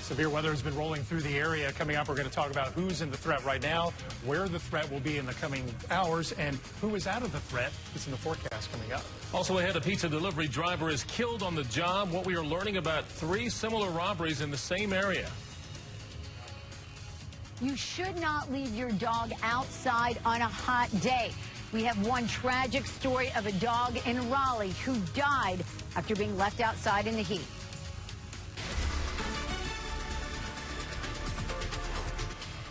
Severe weather has been rolling through the area. Coming up, we're going to talk about who's in the threat right now, where the threat will be in the coming hours, and who is out of the threat. It's in the forecast coming up. Also ahead, a pizza delivery driver is killed on the job. What we are learning about 3 similar robberies in the same area. You should not leave your dog outside on a hot day. We have one tragic story of a dog in Raleigh who died after being left outside in the heat.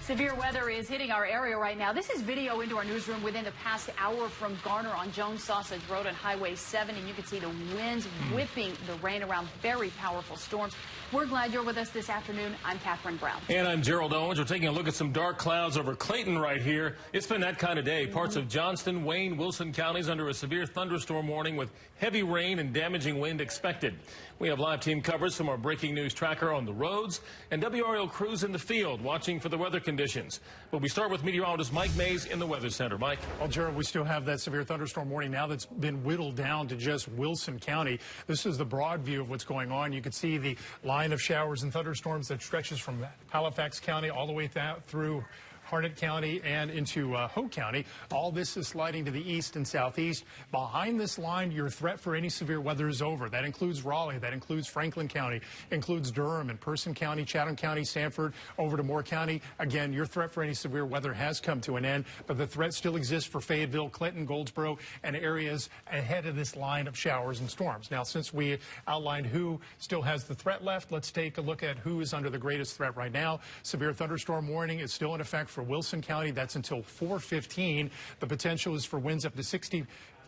Severe weather is hitting our area right now. This is video into our newsroom within the past hour from Garner on Jones Sausage Road on Highway 7, and you can see the winds whipping the rain around, very powerful storms. We're glad you're with us this afternoon. I'm Catherine Brown. And I'm Gerald Owens. We're taking a look at some dark clouds over Clayton right here. It's been that kind of day. Parts of Johnston, Wayne, Wilson counties under a severe thunderstorm warning with heavy rain and damaging wind expected. We have live team coverage from our breaking news tracker on the roads and WRAL crews in the field watching for the weather conditions. But we start with meteorologist Mike Mays in the Weather Center. Mike. Well, Gerald, we still have that severe thunderstorm warning now that's been whittled down to just Wilson County. This is the broad view of what's going on. You can see the line of showers and thunderstorms that stretches from Halifax County all the way through Harnett County and into Hope County. All this is sliding to the east and southeast. Behind this line, your threat for any severe weather is over. That includes Raleigh, that includes Franklin County, includes Durham and Person County, Chatham County, Sanford, over to Moore County. Again, your threat for any severe weather has come to an end, but the threat still exists for Fayetteville, Clinton, Goldsboro, and areas ahead of this line of showers and storms. Now, since we outlined who still has the threat left, let's take a look at who is under the greatest threat right now. Severe thunderstorm warning is still in effect for Wilson County. That's until 4:15. The potential is for winds up to 60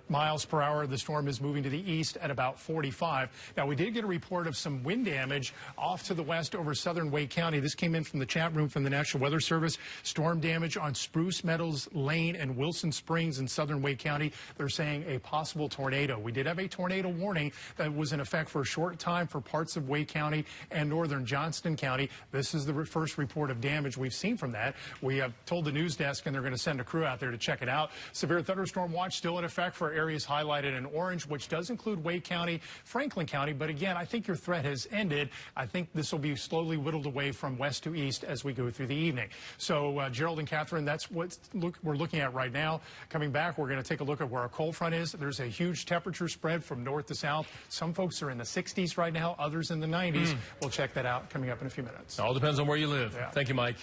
miles per hour. The storm is moving to the east at about 45. Now, we did get a report of some wind damage off to the west over southern Wake County. This came in from the chat room from the National Weather Service. Storm damage on Spruce Meadows Lane and Wilson Springs in southern Wake County. They're saying a possible tornado. We did have a tornado warning that was in effect for a short time for parts of Wake County and northern Johnston County. This is the first report of damage we've seen from that. We have told the news desk, and they're going to send a crew out there to check it out. Severe thunderstorm watch still in effect for areas highlighted in orange, which does include Wake County, Franklin County. But again, I think your threat has ended. I think this will be slowly whittled away from west to east as we go through the evening. So, Gerald and Catherine, that's what we're looking at right now. Coming back, we're going to take a look at where our cold front is. There's a huge temperature spread from north to south. Some folks are in the 60s right now, others in the 90s. We'll check that out coming up in a few minutes. All depends on where you live. Yeah. Thank you, Mike.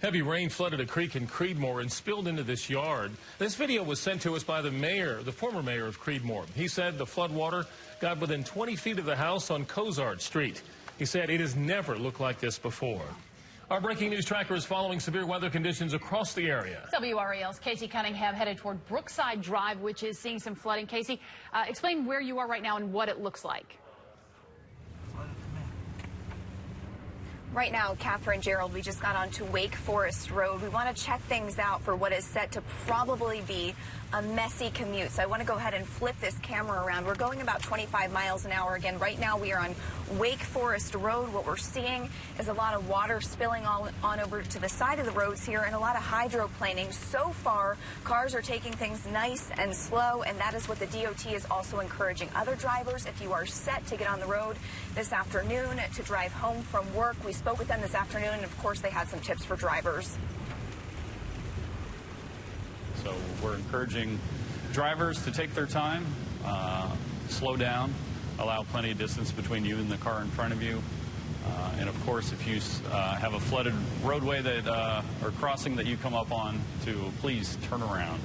Heavy rain flooded a creek in Creedmoor and spilled into this yard. This video was sent to us by the mayor, the former mayor of Creedmoor. He said the floodwater got within 20 feet of the house on Cozart Street. He said it has never looked like this before. Our breaking news tracker is following severe weather conditions across the area. WRAL's Casey Cunningham headed toward Brookside Drive, which is seeing some flooding. Casey, explain where you are right now and what it looks like. Right now, Catherine, Gerald, we just got onto Wake Forest Road. We want to check things out for what is set to probably be a messy commute. So I want to go ahead and flip this camera around. We're going about 25 miles an hour. Again, right now we are on Wake Forest Road. What we're seeing is a lot of water spilling on over to the side of the roads here and a lot of hydroplaning. So far, cars are taking things nice and slow, and that is what the DOT is also encouraging other drivers. If you are set to get on the road this afternoon to drive home from work, we spoke with them this afternoon, and of course they had some tips for drivers. So we're encouraging drivers to take their time, slow down, allow plenty of distance between you and the car in front of you. And of course, if you have a flooded roadway that or crossing that you come up on, to please turn around.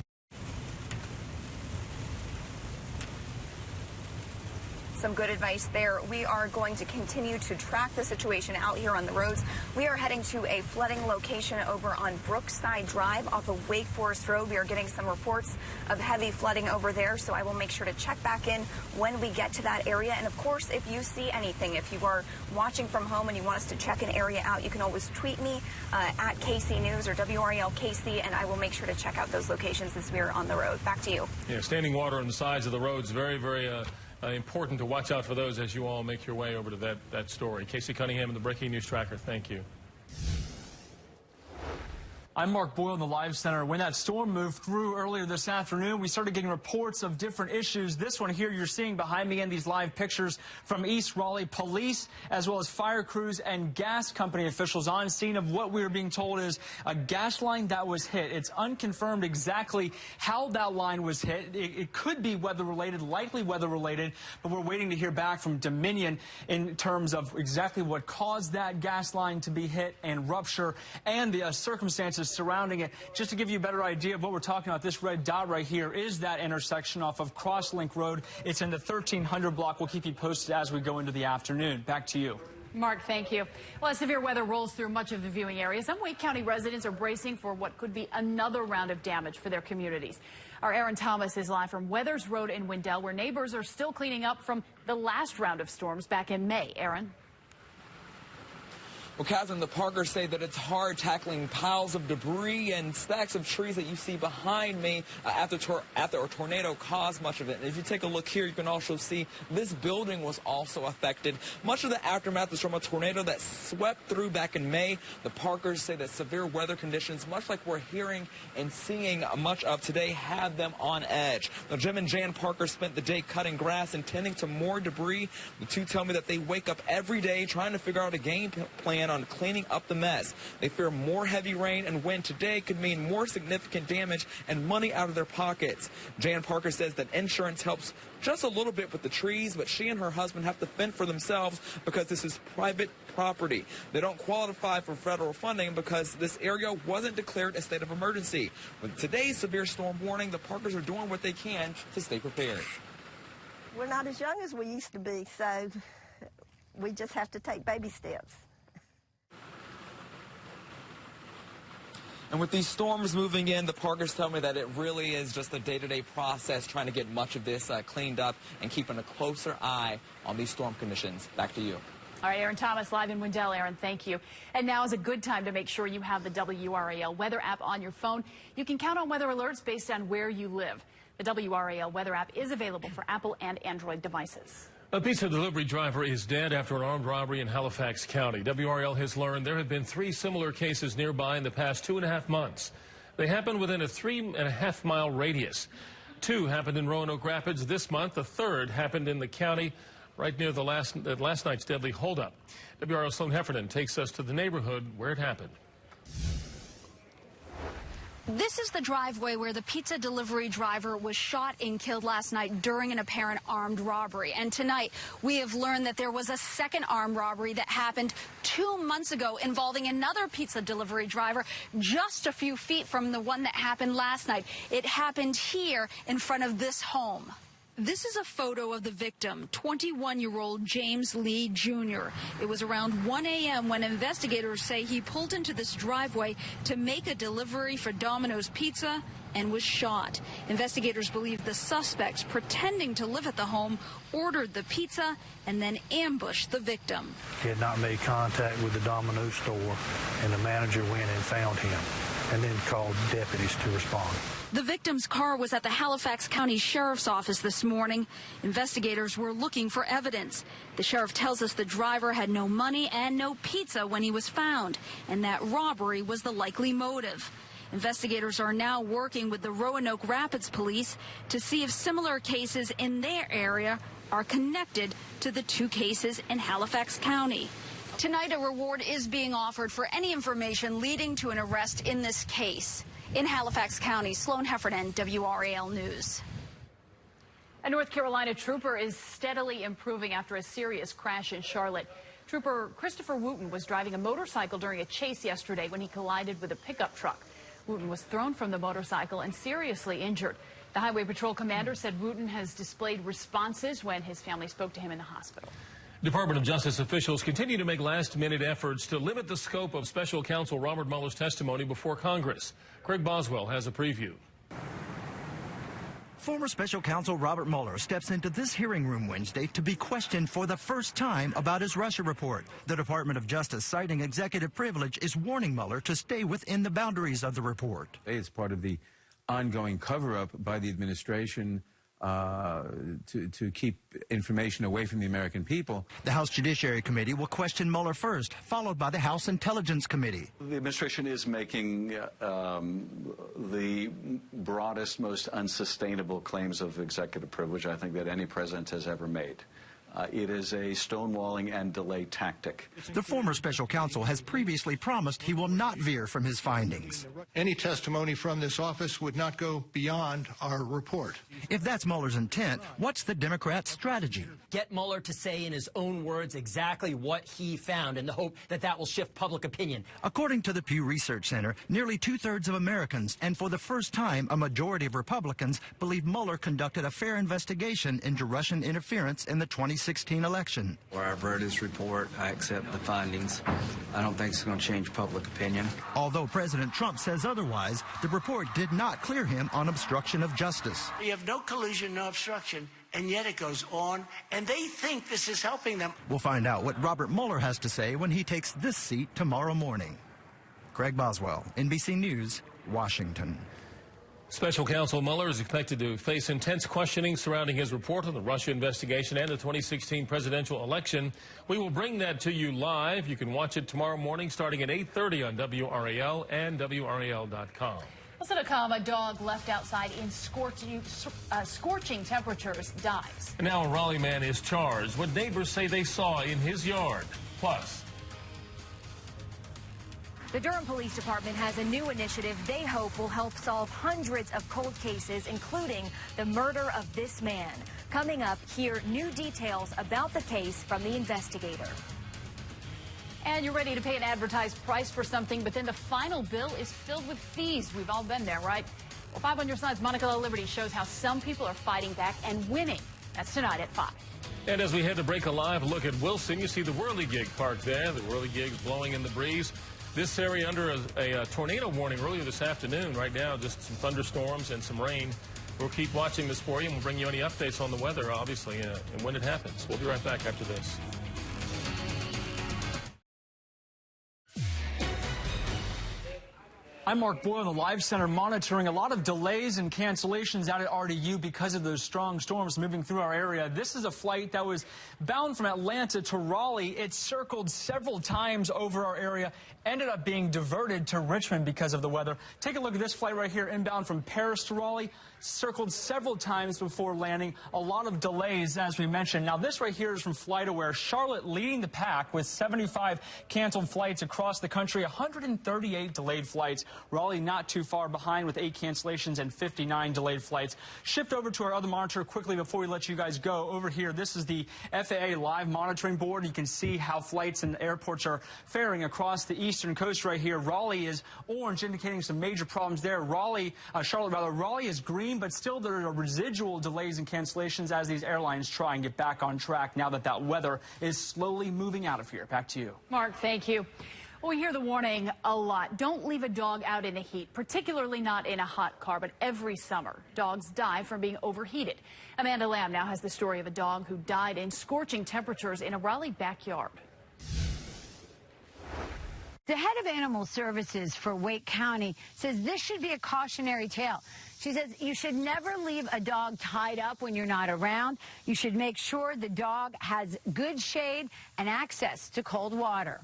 Some good advice there. We are going to continue to track the situation out here on the roads. We are heading to a flooding location over on Brookside Drive off of Wake Forest Road. We are getting some reports of heavy flooding over there, so I will make sure to check back in when we get to that area. And of course, if you see anything, if you are watching from home and you want us to check an area out, you can always tweet me at KC News or WRAL KC, and I will make sure to check out those locations as we are on the road. Back to you. Yeah, standing water on the sides of the roads, very, very important to watch out for those as you all make your way over to that story. Casey Cunningham in the Breaking News Tracker, thank you. I'm Mark Boyle in the Live Center. When that storm moved through earlier this afternoon, we started getting reports of different issues. This one here you're seeing behind me in these live pictures from East Raleigh police, as well as fire crews and gas company officials on scene of what we were being told is a gas line that was hit. It's unconfirmed exactly how that line was hit. It could be weather-related, likely weather-related, but we're waiting to hear back from Dominion in terms of exactly what caused that gas line to be hit and rupture and the circumstances surrounding it. Just to give you a better idea of what we're talking about, this red dot right here is that intersection off of Crosslink Road. It's in the 1300 block. We'll keep you posted as we go into the afternoon. Back to you. Mark, thank you. Well, as severe weather rolls through much of the viewing area, some Wake County residents are bracing for what could be another round of damage for their communities. Our Aaron Thomas is live from Weathers Road in Wendell, where neighbors are still cleaning up from the last round of storms back in May. Aaron? Well, Catherine, the Parkers say that it's hard tackling piles of debris and stacks of trees that you see behind me after a tornado caused much of it. And if you take a look here, you can also see this building was also affected. Much of the aftermath is from a tornado that swept through back in May. The Parkers say that severe weather conditions, much like we're hearing and seeing much of today, have them on edge. Now, Jim and Jan Parker spent the day cutting grass and tending to more debris. The two tell me that they wake up every day trying to figure out a game plan on cleaning up the mess. They fear more heavy rain and wind today could mean more significant damage and money out of their pockets. Jan Parker says that insurance helps just a little bit with the trees, but she and her husband have to fend for themselves because this is private property. They don't qualify for federal funding because this area wasn't declared a state of emergency. With today's severe storm warning, the Parkers are doing what they can to stay prepared. We're not as young as we used to be, so we just have to take baby steps. And with these storms moving in, the Parkers tell me that it really is just a day-to-day process trying to get much of this cleaned up and keeping a closer eye on these storm conditions. Back to you. All right, Aaron Thomas live in Wendell. Aaron, thank you. And now is a good time to make sure you have the WRAL weather app on your phone. You can count on weather alerts based on where you live. The WRAL weather app is available for Apple and Android devices. A pizza delivery driver is dead after an armed robbery in Halifax County. WRAL has learned there have been 3 similar cases nearby in the past 2.5 months. They happened within a 3.5-mile radius. 2 happened in Roanoke Rapids this month. A third happened in the county right near the last night's deadly holdup. WRAL Sloan Heffernan takes us to the neighborhood where it happened. This is the driveway where the pizza delivery driver was shot and killed last night during an apparent armed robbery. And tonight, we have learned that there was a second armed robbery that happened 2 months ago involving another pizza delivery driver just a few feet from the one that happened last night. It happened here in front of this home. This is a photo of the victim, 21-year-old James Lee Jr. It was around 1 a.m. when investigators say he pulled into this driveway to make a delivery for Domino's Pizza and was shot. Investigators believe the suspects, pretending to live at the home, ordered the pizza and then ambushed the victim. He had not made contact with the Domino's store, and the manager went and found him and then called deputies to respond. The victim's car was at the Halifax County Sheriff's Office this morning. Investigators were looking for evidence. The sheriff tells us the driver had no money and no pizza when he was found, and that robbery was the likely motive. Investigators are now working with the Roanoke Rapids police to see if similar cases in their area are connected to the 2 cases in Halifax County. Tonight, a reward is being offered for any information leading to an arrest in this case. In Halifax County, Sloan Heffernan, WRAL News. A North Carolina trooper is steadily improving after a serious crash in Charlotte. Trooper Christopher Wooten was driving a motorcycle during a chase yesterday when he collided with a pickup truck. Wooten was thrown from the motorcycle and seriously injured. The Highway Patrol commander said Wooten has displayed responses when his family spoke to him in the hospital. Department of Justice officials continue to make last-minute efforts to limit the scope of special counsel Robert Mueller's testimony before Congress. Craig Boswell has a preview. Former special counsel Robert Mueller steps into this hearing room Wednesday to be questioned for the first time about his Russia report. The Department of Justice, citing executive privilege, is warning Mueller to stay within the boundaries of the report. It's part of the ongoing cover-up by the administration to keep information away from the American people. The House Judiciary Committee will question Mueller first, followed by the House Intelligence Committee. The administration is making the broadest, most unsustainable claims of executive privilege, I think, that any president has ever made. It is a stonewalling and delay tactic. The former special counsel has previously promised he will not veer from his findings. Any testimony from this office would not go beyond our report. If that's Mueller's intent, what's the Democrats' strategy? Get Mueller to say in his own words exactly what he found in the hope that that will shift public opinion. According to the Pew Research Center, nearly two-thirds of Americans, and for the first time, a majority of Republicans, believe Mueller conducted a fair investigation into Russian interference in the 2016 election. Where I've read his report, I accept the findings. I don't think it's going to change public opinion. Although President Trump says otherwise, the report did not clear him on obstruction of justice. You have no collusion, no obstruction, and yet it goes on, and they think this is helping them. We'll find out what Robert Mueller has to say when he takes this seat tomorrow morning. Craig Boswell, NBC News, Washington. Special Counsel Mueller is expected to face intense questioning surrounding his report on the Russia investigation and the 2016 presidential election. We will bring that to you live. You can watch it tomorrow morning starting at 8:30 on WRAL and WRAL.com. Also to come, a dog left outside in scorching temperatures dies. And now a Raleigh man is charged. What neighbors say they saw in his yard. Plus, the Durham Police Department has a new initiative they hope will help solve hundreds of cold cases, including the murder of this man. Coming up, hear new details about the case from the investigator. And you're ready to pay an advertised price for something, but then the final bill is filled with fees. We've all been there, right? Well, 5 on your side's Monica La Liberty shows how some people are fighting back and winning. That's tonight at 5. And as we head to break a live look at Wilson, you see the whirligig parked there. The whirligig's blowing in the breeze. This area under a tornado warning earlier this afternoon. Right now, just some thunderstorms and some rain. We'll keep watching this for you, and we'll bring you any updates on the weather, obviously, and when it happens. We'll be right back after this. I'm Mark Boyle in the Live Center, monitoring a lot of delays and cancellations out at RDU because of those strong storms moving through our area. This is a flight that was bound from Atlanta to Raleigh. It circled several times over our area, ended up being diverted to Richmond because of the weather. Take a look at this flight right here, inbound from Paris to Raleigh. Circled several times before landing. A lot of delays, as we mentioned. Now, this right here is from FlightAware. Charlotte leading the pack with 75 canceled flights across the country, 138 delayed flights. Raleigh not too far behind with 8 cancellations and 59 delayed flights. Shift over to our other monitor quickly before we let you guys go. Over here, this is the FAA live monitoring board. You can see how flights and airports are faring across the eastern coast right here. Raleigh is orange, indicating some major problems there. Raleigh is green, but still there are residual delays and cancellations as these airlines try and get back on track now that that weather is slowly moving out of here. Back to you. Mark, thank you. Well, we hear the warning a lot. Don't leave a dog out in the heat, particularly not in a hot car. But every summer, dogs die from being overheated. Amanda Lamb now has the story of a dog who died in scorching temperatures in a Raleigh backyard. The head of Animal Services for Wake County says this should be a cautionary tale. She says you should never leave a dog tied up when you're not around. You should make sure the dog has good shade and access to cold water.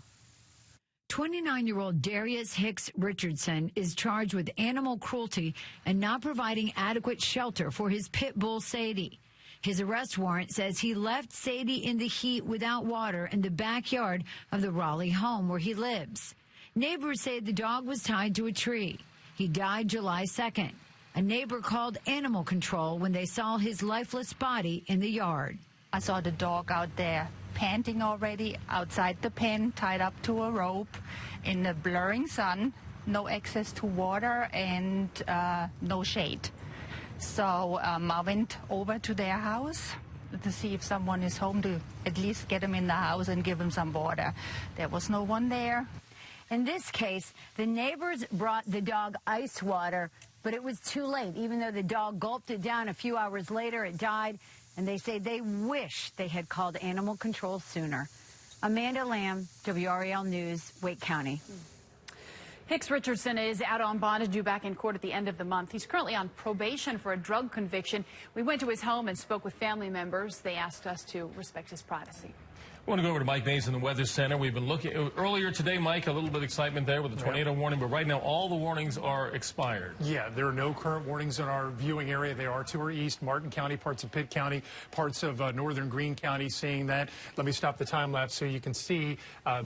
29-year-old Darius Hicks Richardson is charged with animal cruelty and not providing adequate shelter for his pit bull Sadie. His arrest warrant says he left Sadie in the heat without water in the backyard of the Raleigh home where he lives. Neighbors say the dog was tied to a tree. He died July 2nd. A neighbor called animal control when they saw his lifeless body in the yard. I saw the dog out there panting already outside the pen, tied up to a rope in the blurring sun, no access to water and no shade. So I went over to their house to see if someone is home to at least get him in the house and give him some water. There was no one there. In this case, the neighbors brought the dog ice water, but it was too late. Even though the dog gulped it down a few hours later, it died, and they say they wish they had called animal control sooner. Amanda Lamb, WRAL News, Wake County. Hicks Richardson is out on bond and due back in court at the end of the month. He's currently on probation for a drug conviction. We went to his home and spoke with family members. They asked us to respect his privacy. I want to go over to Mike Mays in the Weather Center. We've been looking earlier today, Mike, a little bit of excitement there with the tornado warning, but right now all the warnings are expired. Yeah, there are no current warnings in our viewing area. They are to our east, Martin County, parts of Pitt County, parts of northern Greene County, seeing that. Let me stop the time lapse so you can see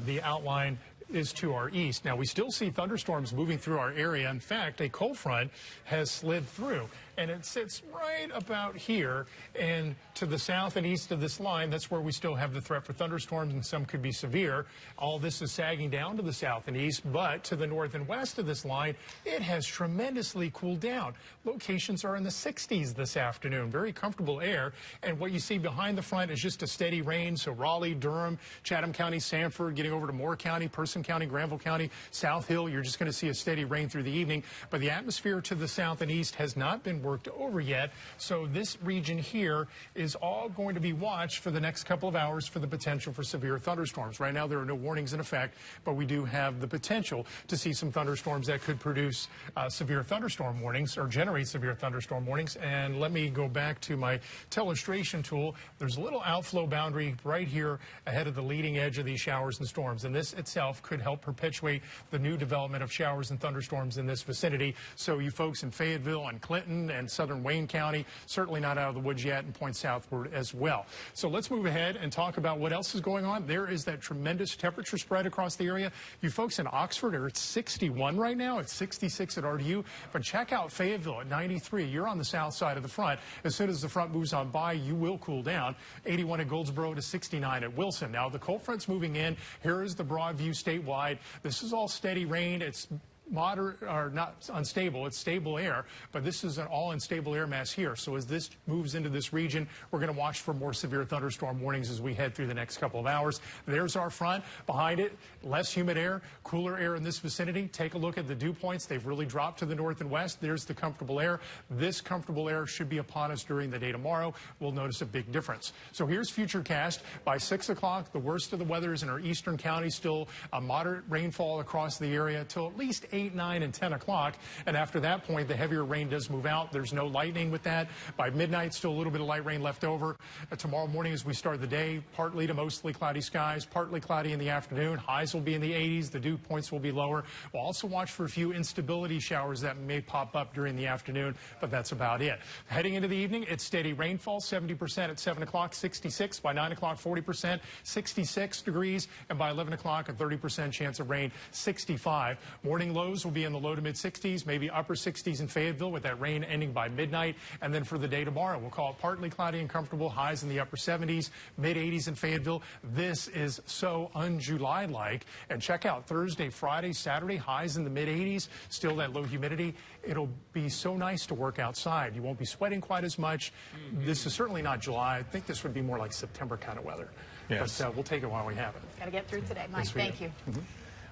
the outline is to our east. Now, we still see thunderstorms moving through our area. In fact, a cold front has slid through, and it sits right about here. And to the south and east of this line, that's where we still have the threat for thunderstorms, and some could be severe. All this is sagging down to the south and east, but to the north and west of this line, it has tremendously cooled down. Locations are in the 60s this afternoon. Very comfortable air. And what you see behind the front is just a steady rain. So Raleigh, Durham, Chatham County, Sanford, getting over to Moore County, Person County, Granville County, South Hill, you're just going to see a steady rain through the evening. But the atmosphere to the south and east has not been worked over yet. So this region here is all going to be watched for the next couple of hours for the potential for severe thunderstorms. Right now, there are no warnings in effect, but we do have the potential to see some thunderstorms that could produce severe thunderstorm warnings or generate severe thunderstorm warnings. And let me go back to my telestration tool. There's a little outflow boundary right here ahead of the leading edge of these showers and storms. And this itself could help perpetuate the new development of showers and thunderstorms in this vicinity. So you folks in Fayetteville and Clinton and southern Wayne County, certainly not out of the woods yet, and point southward as well. So let's move ahead and talk about what else is going on. There is that tremendous temperature spread across the area. You folks in Oxford are at 61 right now. It's 66 at RDU. But check out Fayetteville at 93. You're on the south side of the front. As soon as the front moves on by, you will cool down. 81 at Goldsboro to 69 at Wilson. Now, the cold front's moving in. Here is the broad view statewide. This is all steady rain. It's moderate or not unstable, it's stable air, but this is an all unstable air mass here. So as this moves into this region, we're going to watch for more severe thunderstorm warnings as we head through the next couple of hours. There's our front. Behind it, less humid air, cooler air in this vicinity. Take a look at the dew points. They've really dropped to the north and west. There's the comfortable air. This comfortable air should be upon us during the day tomorrow. We'll notice a big difference. So here's Futurecast. By 6 o'clock, the worst of the weather is in our eastern counties. Still a moderate rainfall across the area till at least 8, 9, and 10 o'clock. And after that point, the heavier rain does move out. There's no lightning with that. By midnight, still a little bit of light rain left over. Tomorrow morning as we start the day, partly to mostly cloudy skies, partly cloudy in the afternoon. Highs will be in the 80s. The dew points will be lower. We'll also watch for a few instability showers that may pop up during the afternoon, but that's about it. Heading into the evening, it's steady rainfall, 70% at 7 o'clock, 66. By 9 o'clock, 40%, 66 degrees. And by 11 o'clock, a 30% chance of rain, 65. Morning lows will be in the low to mid 60s, maybe upper 60s in Fayetteville with that rain ending by midnight. And then for the day tomorrow, we'll call it partly cloudy and comfortable, highs in the upper 70s, mid 80s in Fayetteville. This is so un-July-like. And check out Thursday, Friday, Saturday, highs in the mid 80s, still that low humidity. It'll be so nice to work outside. You won't be sweating quite as much. This is certainly not July. I think this would be more like September kind of weather. Yes. But we'll take it while we have it. Got to get through today, Mike. Yes, Thank you.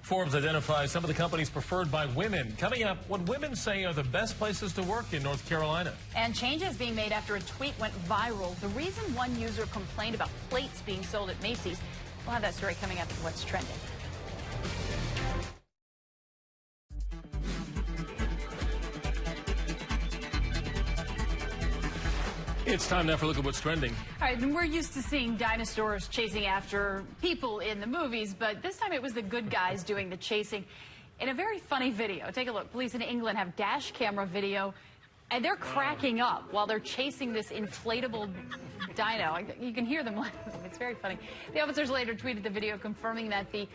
Forbes identifies some of the companies preferred by women. Coming up, what women say are the best places to work in North Carolina. And changes being made after a tweet went viral. The reason one user complained about plates being sold at Macy's. We'll have that story coming up in What's Trending. It's time now for a look at what's trending. All right, and we're used to seeing dinosaurs chasing after people in the movies, but this time it was the good guys doing the chasing in a very funny video. Take a look. Police in England have dash camera video, and they're cracking up while they're chasing this inflatable dino. You can hear them laughing. It's very funny. The officers later tweeted the video confirming that the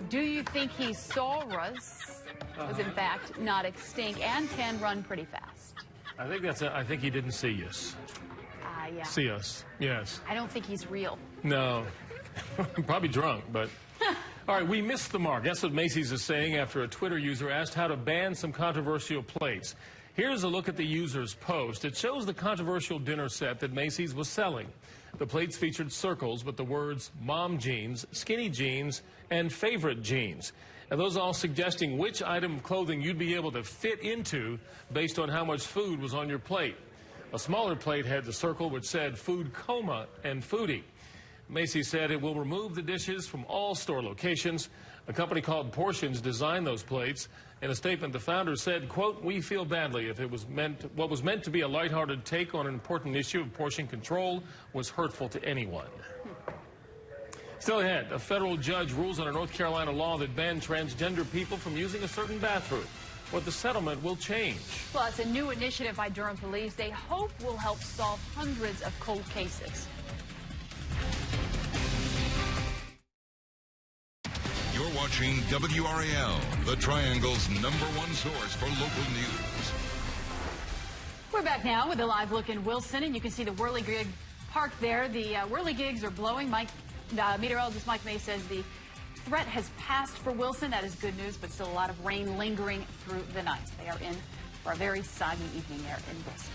"Do you think he saw-us" was in fact not extinct and can run pretty fast. I think he didn't see us. Yeah. See us, yes. I don't think he's real. No. Probably drunk, but... All right, we missed the mark. That's what Macy's is saying after a Twitter user asked how to ban some controversial plates. Here's a look at the user's post. It shows the controversial dinner set that Macy's was selling. The plates featured circles with the words mom jeans, skinny jeans, and favorite jeans. And those all suggesting which item of clothing you'd be able to fit into based on how much food was on your plate. A smaller plate had the circle which said food coma and foodie. Macy's said it will remove the dishes from all store locations. A company called Portions designed those plates. In a statement, the founder said, quote, "We feel badly if what was meant to be a lighthearted take on an important issue of portion control was hurtful to anyone." Still ahead, a federal judge rules on a North Carolina law that banned transgender people from using a certain bathroom. What the settlement will change. Plus, a new initiative by Durham police they hope will help solve hundreds of cold cases. You're watching WRAL, the Triangle's #1 source for local news. We're back now with a live look in Wilson, and you can see the whirligig park there. The whirligigs are blowing. Meteorologist Mike May says the threat has passed for Wilson. That is good news, but still a lot of rain lingering through the night. They are in for a very soggy evening there in Wilson.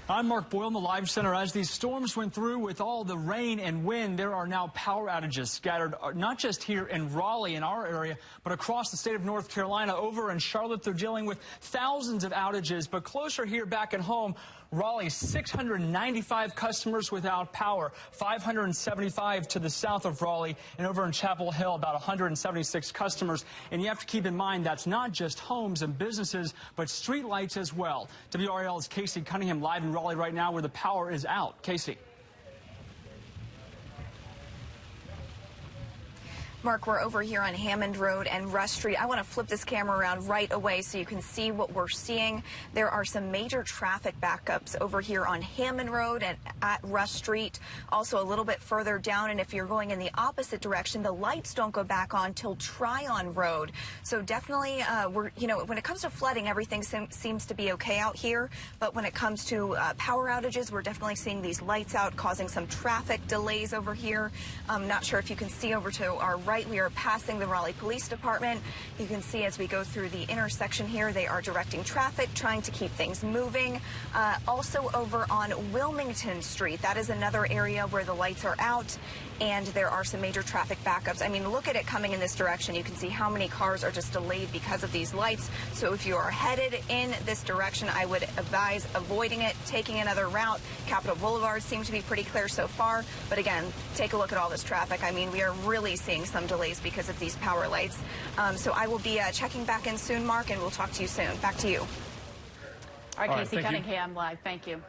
I'm Mark Boyle in the Live Center. As these storms went through with all the rain and wind, there are now power outages scattered not just here in Raleigh in our area, but across the state of North Carolina. Over in Charlotte, they're dealing with thousands of outages. But closer here back at home, Raleigh, 695 customers without power, 575 to the south of Raleigh, and over in Chapel Hill, about 176 customers. And you have to keep in mind that's not just homes and businesses, but street lights as well. WRAL's Casey Cunningham live in Raleigh right now where the power is out. Casey. Mark, we're over here on Hammond Road and Rush Street. I want to flip this camera around right away so you can see what we're seeing. There are some major traffic backups over here on Hammond Road and at Rush Street, also a little bit further down. And if you're going in the opposite direction, the lights don't go back on till Tryon Road. So definitely, when it comes to flooding, everything seems to be okay out here. But when it comes to power outages, we're definitely seeing these lights out, causing some traffic delays over here. I'm not sure if you can see over to our right. We are passing the Raleigh Police Department. You can see as we go through the intersection here, they are directing traffic, trying to keep things moving. Also over on Wilmington Street, that is another area where the lights are out and there are some major traffic backups. I mean, look at it coming in this direction. You can see how many cars are just delayed because of these lights. So if you are headed in this direction, I would advise avoiding it, taking another route. Capitol Boulevard seems to be pretty clear so far. But again, take a look at all this traffic. I mean, we are really seeing some delays because of these power lights. So I will be checking back in soon, Mark, and we'll talk to you soon. Back to you. All right, Casey Cunningham live. Thank you.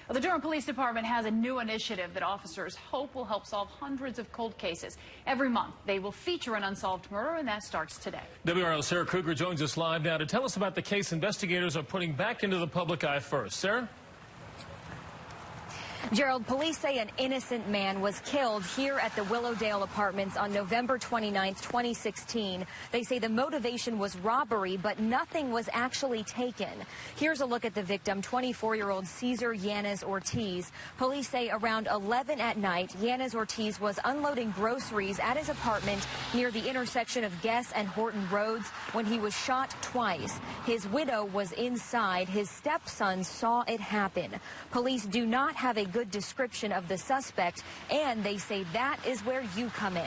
Well, the Durham Police Department has a new initiative that officers hope will help solve hundreds of cold cases. Every month, they will feature an unsolved murder, and that starts today. WRAL's Sarah Kruger joins us live now to tell us about the case investigators are putting back into the public eye first. Sarah? Gerald, police say an innocent man was killed here at the Willowdale Apartments on November 29th, 2016. They say the motivation was robbery, but nothing was actually taken. Here's a look at the victim, 24-year-old Cesar Yanez Ortiz. Police say around 11 at night, Yanez Ortiz was unloading groceries at his apartment near the intersection of Guess and Horton Roads when he was shot twice. His widow was inside. His stepson saw it happen. Police do not have a good description of the suspect, and they say that is where you come in.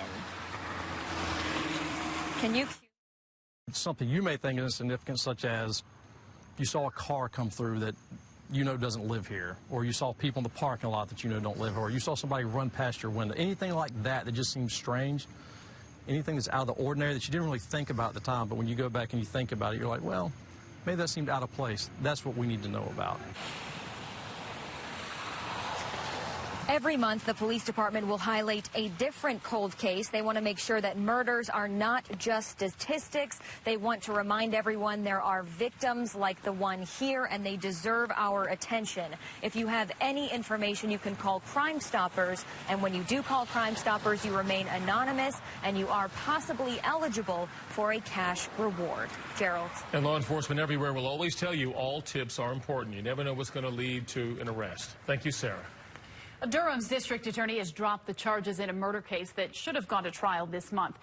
Can you... Something you may think is insignificant, such as you saw a car come through that you know doesn't live here, or you saw people in the parking lot that you know don't live here, or you saw somebody run past your window. Anything like that that just seems strange, anything that's out of the ordinary that you didn't really think about at the time, but when you go back and you think about it, you're like, well, maybe that seemed out of place. That's what we need to know about. Every month, the police department will highlight a different cold case. They want to make sure that murders are not just statistics. They want to remind everyone there are victims like the one here, and they deserve our attention. If you have any information, you can call Crime Stoppers. And when you do call Crime Stoppers, you remain anonymous, and you are possibly eligible for a cash reward. Gerald. And law enforcement everywhere will always tell you all tips are important. You never know what's going to lead to an arrest. Thank you, Sarah. Durham's district attorney has dropped the charges in a murder case that should have gone to trial this month.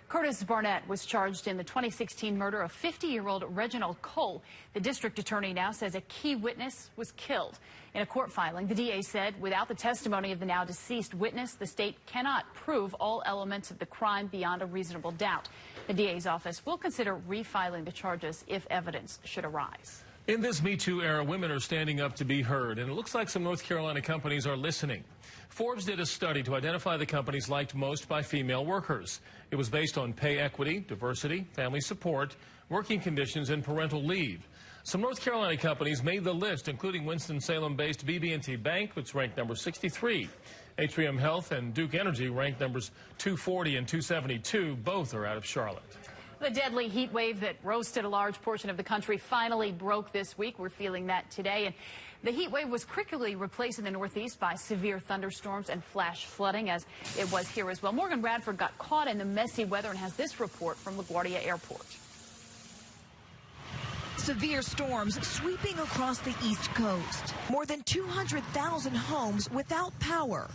Curtis Barnett was charged in the 2016 murder of 50-year-old Reginald Cole. The district attorney now says a key witness was killed. In a court filing, the DA said without the testimony of the now deceased witness, the state cannot prove all elements of the crime beyond a reasonable doubt. The DA's office will consider refiling the charges if evidence should arise. In this Me Too era, women are standing up to be heard, and it looks like some North Carolina companies are listening. Forbes did a study to identify the companies liked most by female workers. It was based on pay equity, diversity, family support, working conditions, and parental leave. Some North Carolina companies made the list, including Winston-Salem-based BB&T Bank, which ranked number 63. Atrium Health and Duke Energy ranked numbers 240 and 272. Both are out of Charlotte. The deadly heat wave that roasted a large portion of the country finally broke this week. We're feeling that today. And the heat wave was quickly replaced in the Northeast by severe thunderstorms and flash flooding, as it was here as well. Morgan Radford got caught in the messy weather and has this report from LaGuardia Airport. Severe storms sweeping across the East Coast. More than 200,000 homes without power.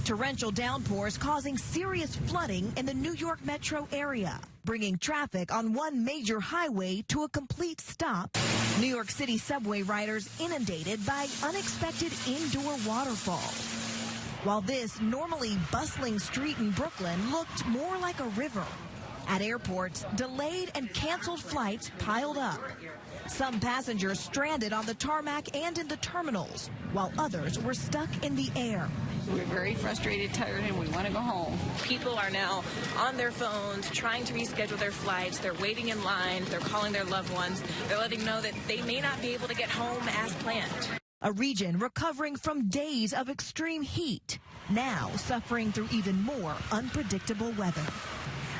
Torrential downpours causing serious flooding in the New York metro area, bringing traffic on one major highway to a complete stop. New York City subway riders inundated by unexpected indoor waterfalls. While this normally bustling street in Brooklyn looked more like a river. At airports, delayed and canceled flights piled up. Some passengers stranded on the tarmac and in the terminals, while others were stuck in the air. We're very frustrated, tired, and we want to go home. People are now on their phones trying to reschedule their flights. They're waiting in line. They're calling their loved ones. They're letting know that they may not be able to get home as planned. A region recovering from days of extreme heat, now suffering through even more unpredictable weather.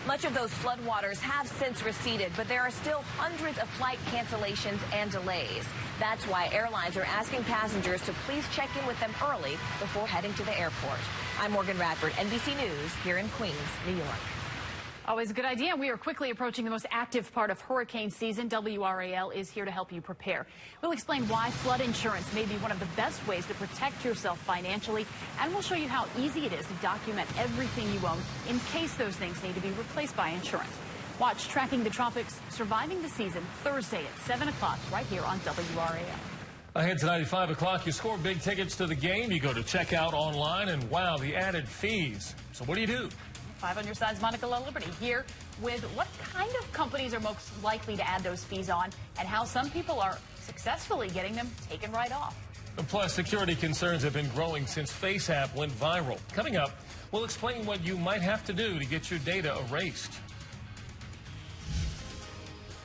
Much of those floodwaters have since receded, but there are still hundreds of flight cancellations and delays. That's why airlines are asking passengers to please check in with them early before heading to the airport. I'm Morgan Radford, NBC News, here in Queens, New York. Always a good idea. We are quickly approaching the most active part of hurricane season. WRAL is here to help you prepare. We'll explain why flood insurance may be one of the best ways to protect yourself financially, and we'll show you how easy it is to document everything you own in case those things need to be replaced by insurance. Watch Tracking the Tropics, Surviving the Season, Thursday at 7 o'clock right here on WRAL. Ahead tonight at 5 o'clock, you score big tickets to the game. You go to checkout online, and wow, the added fees. So what do? 5 on your side's Monica La Liberty here with what kind of companies are most likely to add those fees on and how some people are successfully getting them taken right off. Plus, security concerns have been growing since FaceApp went viral. Coming up, we'll explain what you might have to do to get your data erased.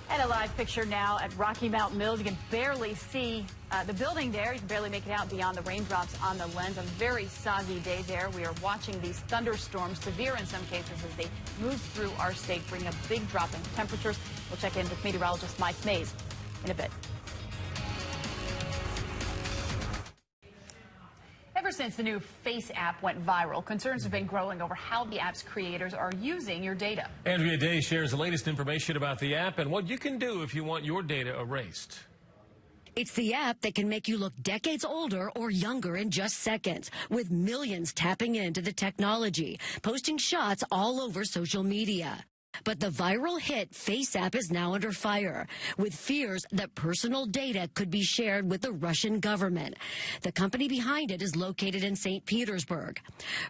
And a live picture now at Rocky Mountain Mills. You can barely see the building there. You can barely make it out beyond the raindrops on the lens. A very soggy day there. We are watching these thunderstorms, severe in some cases, as they move through our state, bring a big drop in temperatures. We'll check in with meteorologist Mike Mays in a bit. Ever since the new Face app went viral, concerns have been growing over how the app's creators are using your data. Andrea Day shares the latest information about the app and what you can do if you want your data erased. It's the app that can make you look decades older or younger in just seconds, with millions tapping into the technology, posting shots all over social media. But the viral hit Face app is now under fire, with fears that personal data could be shared with the Russian government. The company behind it is located in St. Petersburg.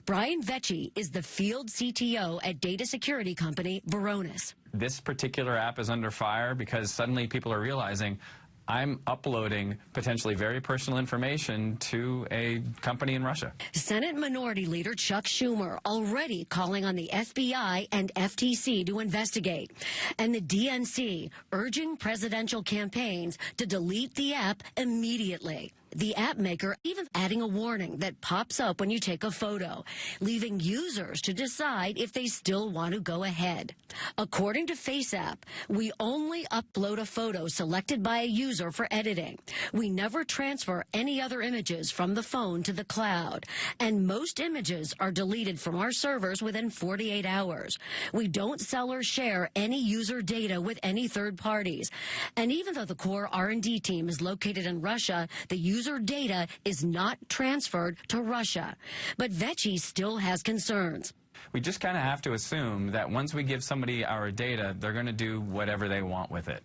Brian Vecchi is the field CTO at data security company Varonis. This particular app is under fire because suddenly people are realizing I'm uploading potentially very personal information to a company in Russia. Senate Minority Leader Chuck Schumer already calling on the FBI and FTC to investigate, and the DNC urging presidential campaigns to delete the app immediately. The app maker even adding a warning that pops up when you take a photo, leaving users to decide if they still want to go ahead. According to FaceApp, we only upload a photo selected by a user for editing. We never transfer any other images from the phone to the cloud, and most images are deleted from our servers within 48 hours. We don't sell or share any user data with any third parties. And even though the core R&D team is located in Russia, the user data is not transferred to Russia. But Vecchi still has concerns. We just kind of have to assume that once we give somebody our data, they're going to do whatever they want with it.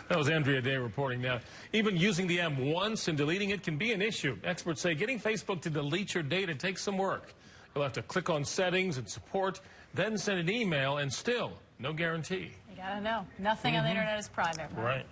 That was Andrea Day reporting. Now, even using the app once and deleting it can be an issue. Experts say getting Facebook to delete your data takes some work. You'll have to click on settings and support, then send an email, and still no guarantee. You gotta know. Nothing on the internet is private, right?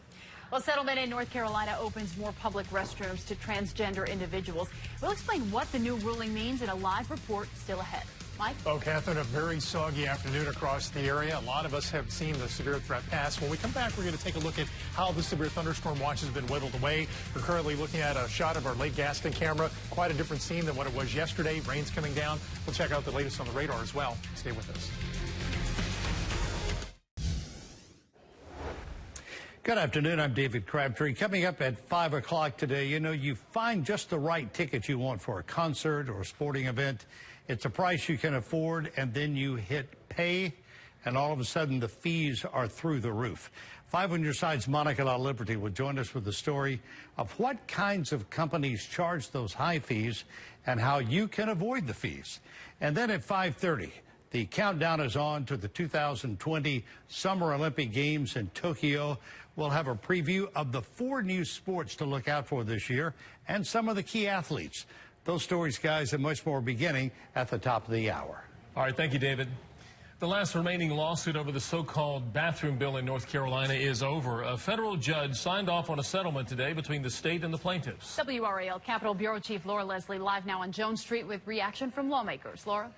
Well, settlement in North Carolina opens more public restrooms to transgender individuals. We'll explain what the new ruling means in a live report still ahead. Mike? Oh, Catherine, a very soggy afternoon across the area. A lot of us have seen the severe threat pass. When we come back, we're going to take a look at how the severe thunderstorm watch has been whittled away. We're currently looking at a shot of our Lake Gaston camera. Quite a different scene than what it was yesterday. Rain's coming down. We'll check out the latest on the radar as well. Stay with us. Good afternoon. I'm David Crabtree. Coming up at 5 o'clock today, you find just the right ticket you want for a concert or a sporting event. It's a price you can afford, and then you hit pay, and all of a sudden the fees are through the roof. 5 on your side's Monica La Liberty will join us with the story of what kinds of companies charge those high fees and how you can avoid the fees. And then at 5:30, the countdown is on to the 2020 Summer Olympic Games in Tokyo. We'll have a preview of the 4 new sports to look out for this year and some of the key athletes. Those stories, guys, and much more beginning at the top of the hour. All right, thank you, David. The last remaining lawsuit over the so-called bathroom bill in North Carolina is over. A federal judge signed off on a settlement today between the state and the plaintiffs. WRAL Capitol Bureau Chief Laura Leslie live now on Jones Street with reaction from lawmakers. Laura?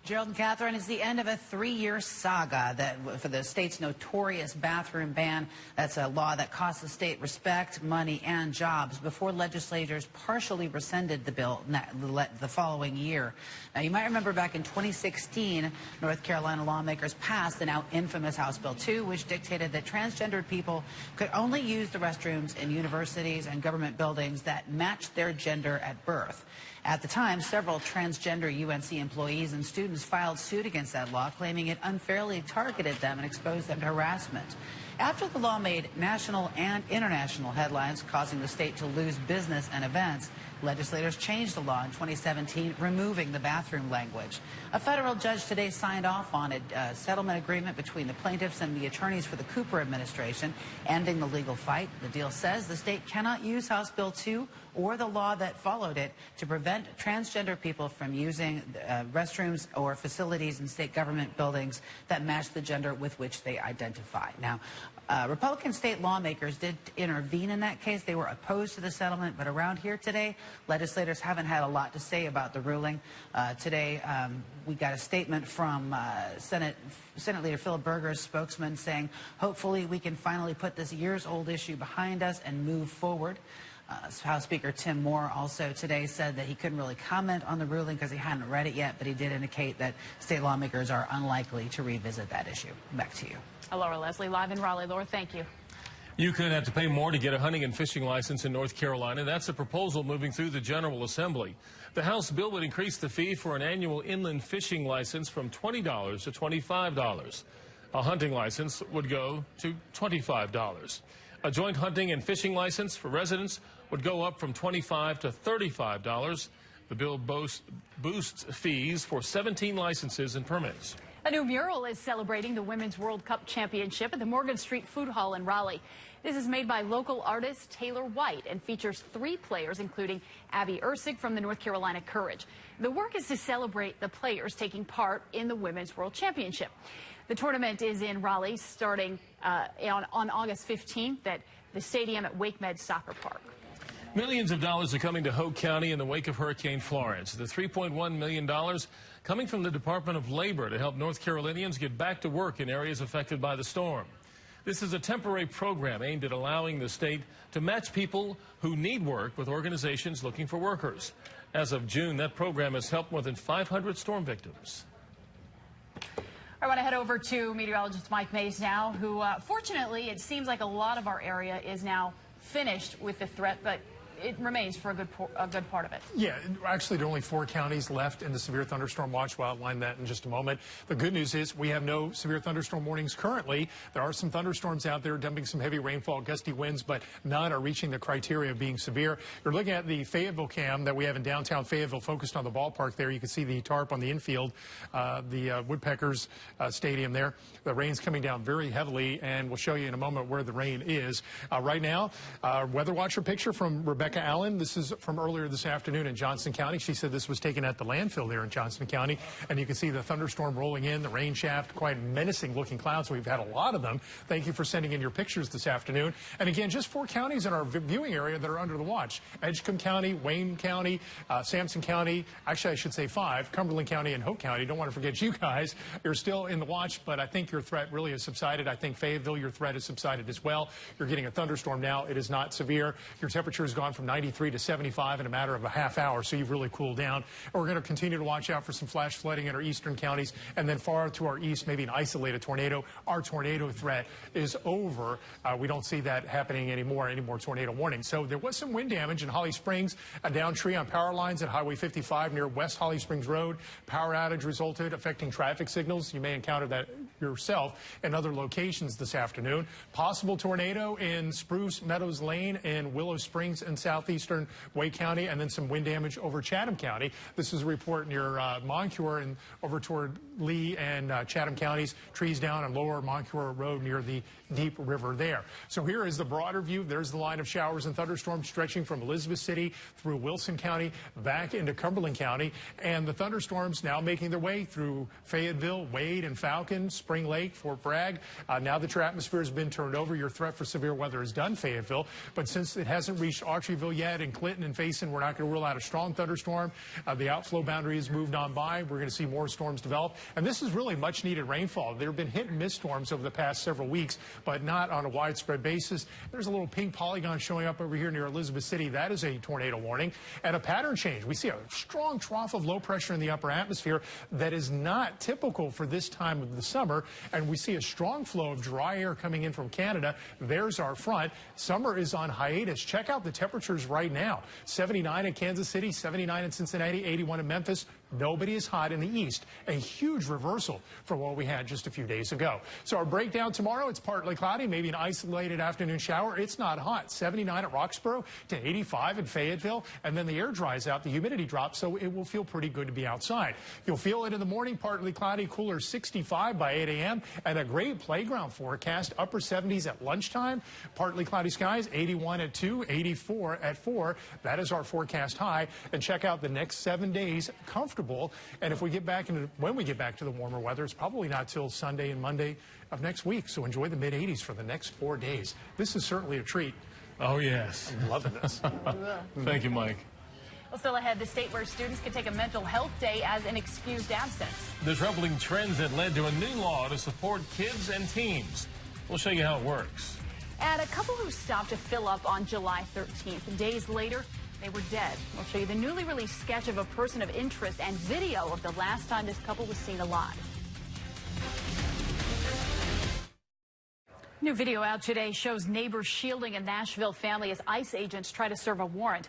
Gerald and Catherine, is the end of a 3-year saga for the state's notorious bathroom ban. That's a law that cost the state respect, money, and jobs before legislators partially rescinded the bill the following year. Now, you might remember back in 2016, North Carolina lawmakers passed the now infamous House Bill 2, which dictated that transgendered people could only use the restrooms in universities and government buildings that matched their gender at birth. At the time, several transgender UNC employees and students filed suit against that law, claiming it unfairly targeted them and exposed them to harassment. After the law made national and international headlines, causing the state to lose business and events, legislators changed the law in 2017, removing the bathroom language. A federal judge today signed off on a settlement agreement between the plaintiffs and the attorneys for the Cooper administration, ending the legal fight. The deal says the state cannot use House Bill 2 or the law that followed it to prevent transgender people from using restrooms or facilities in state government buildings that match the gender with which they identify. Now, Republican state lawmakers did intervene in that case. They were opposed to the settlement, but around here today, legislators haven't had a lot to say about the ruling. Today, we got a statement from Senate Leader Philip Berger's spokesman saying, hopefully we can finally put this years-old issue behind us and move forward. House Speaker Tim Moore also today said that he couldn't really comment on the ruling because he hadn't read it yet, but he did indicate that state lawmakers are unlikely to revisit that issue. Back to you. Laura Leslie, live in Raleigh. Laura, thank you. You could have to pay more to get a hunting and fishing license in North Carolina. That's a proposal moving through the General Assembly. The House bill would increase the fee for an annual inland fishing license from $20 to $25. A hunting license would go to $25. A joint hunting and fishing license for residents would go up from $25 to $35. The bill boosts fees for 17 licenses and permits. A new mural is celebrating the Women's World Cup Championship at the Morgan Street Food Hall in Raleigh. This is made by local artist Taylor White and features 3 players, including Abby Ursig from the North Carolina Courage. The work is to celebrate the players taking part in the Women's World Championship. The tournament is in Raleigh starting on August 15th at the stadium at Wake Med Soccer Park. Millions of dollars are coming to Hoke County in the wake of Hurricane Florence. The $3.1 million coming from the Department of Labor to help North Carolinians get back to work in areas affected by the storm. This is a temporary program aimed at allowing the state to match people who need work with organizations looking for workers. As of June, that program has helped more than 500 storm victims. I want to head over to meteorologist Mike Mays now, who fortunately it seems like a lot of our area is now finished with the threat, but it remains for a good part of it. Yeah, actually there are only 4 counties left in the severe thunderstorm watch. We'll outline that in just a moment. The good news is we have no severe thunderstorm warnings currently. There are some thunderstorms out there dumping some heavy rainfall, gusty winds, but none are reaching the criteria of being severe. You're looking at the Fayetteville cam that we have in downtown Fayetteville, focused on the ballpark there. You can see the tarp on the infield, the Woodpeckers Stadium there. The rain's coming down very heavily, and we'll show you in a moment where the rain is. Right now, weather watcher picture from Rebecca Rebecca Allen. This is from earlier this afternoon in Johnson County. She said this was taken at the landfill there in Johnson County. And you can see the thunderstorm rolling in, the rain shaft, quite menacing looking clouds. We've had a lot of them. Thank you for sending in your pictures this afternoon. And again, just 4 counties in our viewing area that are under the watch. Edgecombe County, Wayne County, Sampson County. Actually, I should say 5. Cumberland County and Hope County. Don't want to forget you guys. You're still in the watch, but I think your threat really has subsided. I think Fayetteville, your threat has subsided as well. You're getting a thunderstorm now. It is not severe. Your temperature has gone from 93 to 75 in a matter of a half hour, so you've really cooled down. And we're going to continue to watch out for some flash flooding in our eastern counties, and then far to our east, maybe an isolated tornado. Our tornado threat is over. We don't see that happening anymore, any more tornado warnings. So there was some wind damage in Holly Springs, a downed tree on power lines at Highway 55 near West Holly Springs Road. Power outage resulted, affecting traffic signals. You may encounter that yourself in other locations this afternoon. Possible tornado in Spruce Meadows Lane in Willow Springs in southeastern Wake County, and then some wind damage over Chatham County. This is a report near Moncure and over toward Lee and Chatham counties. Trees down on lower Moncure Road near the Deep River there. So here is the broader view. There's the line of showers and thunderstorms stretching from Elizabeth City through Wilson County back into Cumberland County, and the thunderstorms now making their way through Fayetteville, Wade and Falcon, Spring Lake, Fort Bragg. Now that your atmosphere has been turned over, your threat for severe weather is done, Fayetteville. But since it hasn't reached Autryville yet, and Clinton and Faison, we're not going to rule out a strong thunderstorm. The outflow boundary has moved on by. We're going to see more storms develop. And this is really much needed rainfall. There have been hit and miss storms over the past several weeks, but not on a widespread basis. There's a little pink polygon showing up over here near Elizabeth City. That is a tornado warning. And a pattern change. We see a strong trough of low pressure in the upper atmosphere that is not typical for this time of the summer. And we see a strong flow of dry air coming in from Canada. There's our front. Summer is on hiatus. Check out the temperatures right now. 79 in Kansas City, 79 in Cincinnati, 81 in Memphis. Nobody is hot in the east. A huge reversal from what we had just a few days ago. So our breakdown tomorrow, it's partly cloudy, maybe an isolated afternoon shower. It's not hot. 79 at Roxborough to 85 in Fayetteville. And then the air dries out, the humidity drops, so it will feel pretty good to be outside. You'll feel it in the morning, partly cloudy, cooler 65 by 8 a.m. And a great playground forecast, upper 70s at lunchtime. Partly cloudy skies, 81 at 2, 84 at 4. That is our forecast high. And check out the next 7 days, comfortable. And if we get back into, when we get back to the warmer weather, it's probably not till Sunday and Monday of next week. So enjoy the mid-80s for the next 4 days. This is certainly a treat. Oh, yes. I'm loving this. Thank you, Mike. Well, still ahead, the state where students can take a mental health day as an excused absence. The troubling trends that led to a new law to support kids and teens. We'll show you how it works. And a couple who stopped to fill up on July 13th. Days later, they were dead. We'll show you the newly released sketch of a person of interest and video of the last time this couple was seen alive. New video out today shows neighbors shielding a Nashville family as ICE agents try to serve a warrant.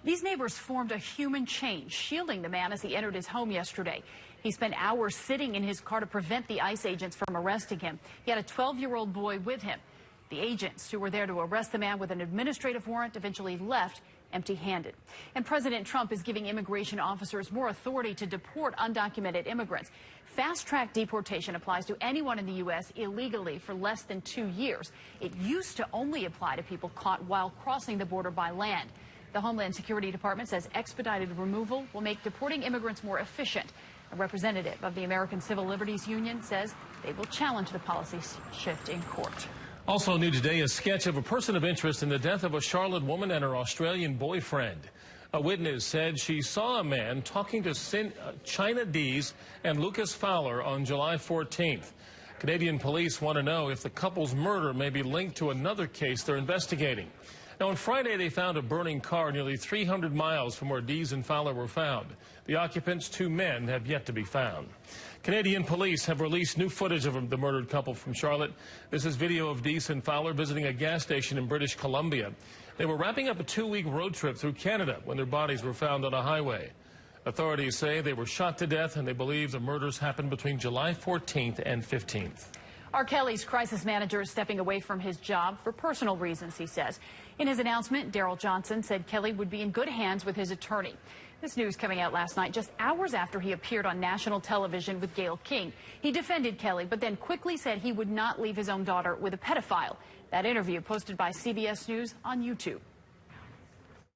These neighbors formed a human chain, shielding the man as he entered his home yesterday. He spent hours sitting in his car to prevent the ICE agents from arresting him. He had a 12-year-old boy with him. The agents who were there to arrest the man with an administrative warrant eventually left empty-handed. And President Trump is giving immigration officers more authority to deport undocumented immigrants. Fast-track deportation applies to anyone in the U.S. illegally for less than 2 years. It used to only apply to people caught while crossing the border by land. The Homeland Security Department says expedited removal will make deporting immigrants more efficient. A representative of the American Civil Liberties Union says they will challenge the policy shift in court. Also new today, a sketch of a person of interest in the death of a Charlotte woman and her Australian boyfriend. A witness said she saw a man talking to China Dees and Lucas Fowler on July 14th. Canadian police want to know if the couple's murder may be linked to another case they're investigating. Now, on Friday, they found a burning car nearly 300 miles from where Dees and Fowler were found. The occupants, 2 men, have yet to be found. Canadian police have released new footage of the murdered couple from Charlotte. This is video of Dees and Fowler visiting a gas station in British Columbia. They were wrapping up a 2-week road trip through Canada when their bodies were found on a highway. Authorities say they were shot to death, and they believe the murders happened between July 14th and 15th. R. Kelly's crisis manager is stepping away from his job for personal reasons, he says. In his announcement, Daryl Johnson said Kelly would be in good hands with his attorney. This news coming out last night, just hours after he appeared on national television with Gayle King. He defended Kelly, but then quickly said he would not leave his own daughter with a pedophile. That interview posted by CBS News on YouTube.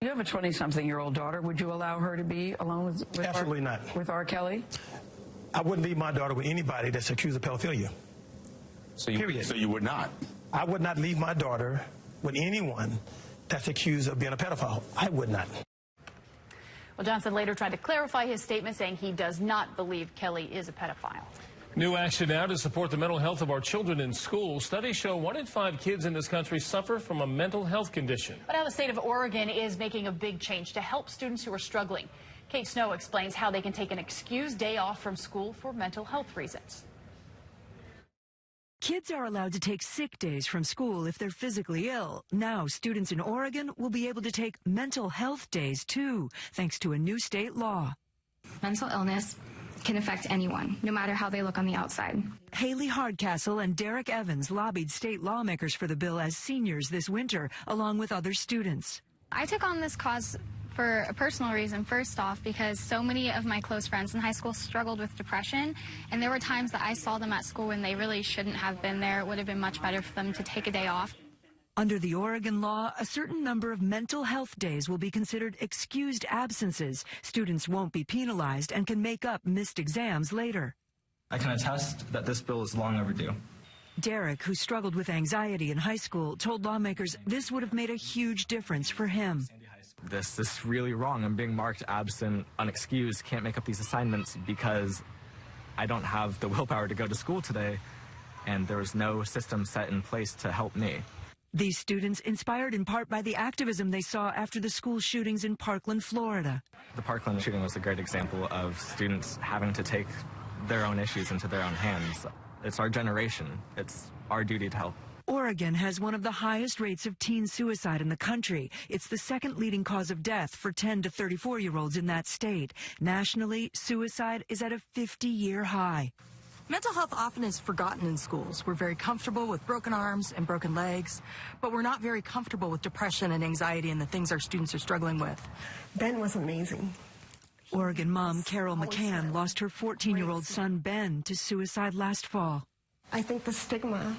You have a 20-something-year-old daughter. Would you allow her to be alone with Absolutely not. With R. Kelly? I wouldn't leave my daughter with anybody that's accused of pedophilia. So you would not? I would not leave my daughter with anyone that's accused of being a pedophile. I would not. Well, Johnson later tried to clarify his statement, saying he does not believe Kelly is a pedophile. New action now to support the mental health of our children in school. Studies show 1 in 5 kids in this country suffer from a mental health condition. But now the state of Oregon is making a big change to help students who are struggling. Kate Snow explains how they can take an excused day off from school for mental health reasons. Kids are allowed to take sick days from school if they're physically ill. Now, students in Oregon will be able to take mental health days, too, thanks to a new state law. Mental illness can affect anyone, no matter how they look on the outside. Haley Hardcastle and Derek Evans lobbied state lawmakers for the bill as seniors this winter, along with other students. I took on this cause for a personal reason, first off, because so many of my close friends in high school struggled with depression, and there were times that I saw them at school when they really shouldn't have been there. It would have been much better for them to take a day off. Under the Oregon law, a certain number of mental health days will be considered excused absences. Students won't be penalized and can make up missed exams later. I can attest that this bill is long overdue. Derek, who struggled with anxiety in high school, told lawmakers this would have made a huge difference for him. This is really wrong. I'm being marked absent, unexcused, can't make up these assignments because I don't have the willpower to go to school today, and there was no system set in place to help me. These students inspired in part by the activism they saw after the school shootings in Parkland, Florida. The Parkland shooting was a great example of students having to take their own issues into their own hands. It's our generation. It's our duty to help. Oregon has one of the highest rates of teen suicide in the country. It's the second leading cause of death for 10 to 34-year-olds in that state. Nationally, suicide is at a 50-year high. Mental health often is forgotten in schools. We're very comfortable with broken arms and broken legs, but we're not very comfortable with depression and anxiety and the things our students are struggling with. Ben was amazing. Oregon mom Carol McCann lost her 14-year-old son Ben to suicide last fall. I think the stigma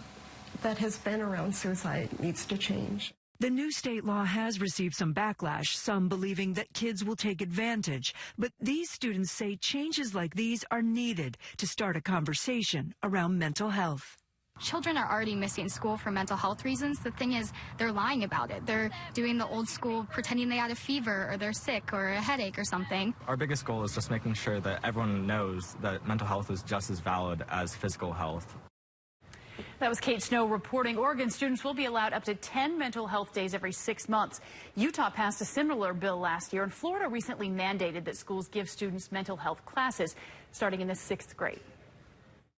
that has been around suicide needs to change. The new state law has received some backlash, some believing that kids will take advantage. But these students say changes like these are needed to start a conversation around mental health. Children are already missing school for mental health reasons. The thing is, they're lying about it. They're doing the old school, pretending they had a fever or they're sick or a headache or something. Our biggest goal is just making sure that everyone knows that mental health is just as valid as physical health. That was Kate Snow reporting. Oregon students will be allowed up to 10 mental health days every 6 months. Utah passed a similar bill last year, and Florida recently mandated that schools give students mental health classes starting in the 6th grade.